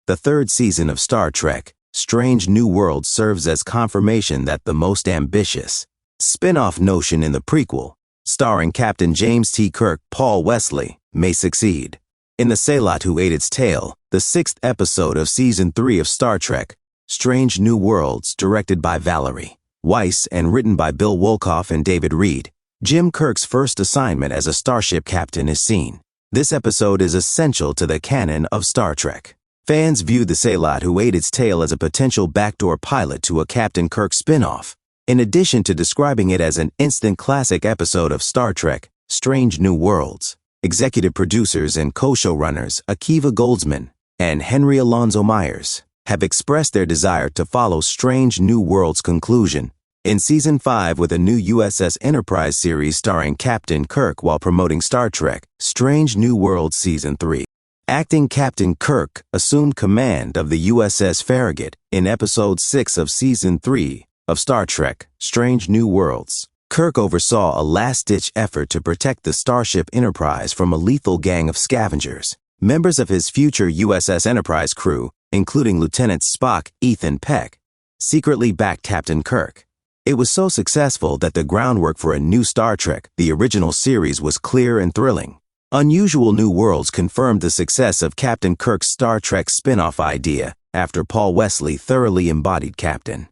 The third season of Star Trek, Strange New Worlds serves as confirmation that the most ambitious spin-off notion in the prequel, starring Captain James T. Kirk, Paul Wesley, may succeed. In The Sailor Who Ate Its Tail, the sixth episode of Season 3 of Star Trek, Strange New Worlds, directed by Valerie Weiss and written by Bill Wolkoff and David Reed, Jim Kirk's first assignment as a starship captain is seen. This episode is essential to the canon of Star Trek. Fans view The Sailor Who Ate Its Tail as a potential backdoor pilot to a Captain Kirk spinoff, in addition to describing it as an instant classic episode of Star Trek, Strange New Worlds. Executive producers and co-showrunners Akiva Goldsman and Henry Alonzo Myers have expressed their desire to follow Strange New Worlds' conclusion in Season 5 with a new USS Enterprise series starring Captain Kirk while promoting Star Trek, Strange New Worlds Season 3. Acting Captain Kirk assumed command of the USS Farragut in Episode 6 of Season 3 of Star Trek, Strange New Worlds. Kirk oversaw a last-ditch effort to protect the Starship Enterprise from a lethal gang of scavengers. Members of his future USS Enterprise crew, including Lieutenant Spock Ethan Peck, secretly backed Captain Kirk. It was so successful that the groundwork for a new Star Trek, the original series, was clear and thrilling. Unusual New Worlds confirmed the success of Captain Kirk's Star Trek spin-off idea after Paul Wesley thoroughly embodied Captain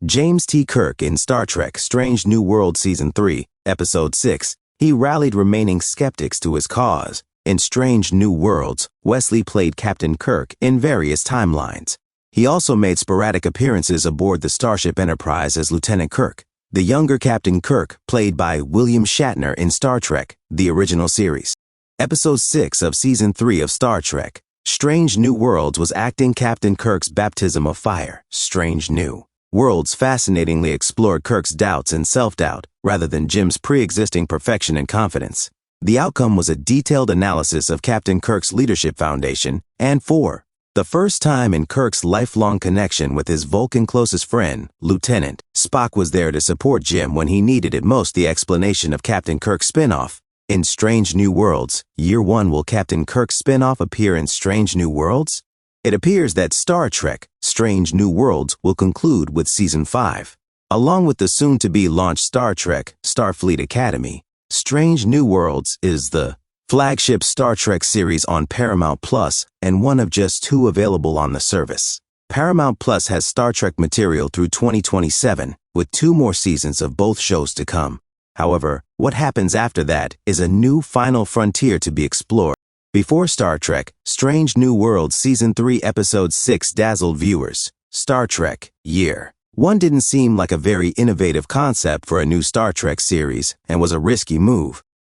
James T. Kirk in Star Trek Strange New Worlds Season 3, Episode 6. He rallied remaining skeptics to his cause. In Strange New Worlds, Wesley played Captain Kirk in various timelines. He also made sporadic appearances aboard the Starship Enterprise as Lieutenant Kirk, the younger Captain Kirk, played by William Shatner in Star Trek, the original series. Episode 6 of Season 3 of Star Trek, Strange New Worlds was acting Captain Kirk's baptism of fire. Strange New Worlds fascinatingly explored Kirk's doubts and self-doubt, rather than Jim's pre-existing perfection and confidence. The outcome was a detailed analysis of Captain Kirk's leadership foundation, and for the first time in Kirk's lifelong connection with his Vulcan closest friend, Lieutenant Spock was there to support Jim when he needed it most. The explanation of Captain Kirk's spinoff. In Strange New Worlds, Year 1. Will Captain Kirk's spinoff appear in Strange New Worlds? It appears that Star Trek, Strange New Worlds will conclude with Season 5. Along with the soon-to-be launched Star Trek, Starfleet Academy, Strange New Worlds is the flagship Star Trek series on Paramount Plus and one of just 2 available on the service. Paramount Plus has Star Trek material through 2027, with 2 more seasons of both shows to come. However, what happens after that is a new final frontier to be explored. Before Star Trek, Strange New Worlds Season 3 Episode 6 dazzled viewers. Star Trek, Year 1 didn't seem like a very innovative concept for a new Star Trek series and was a risky move.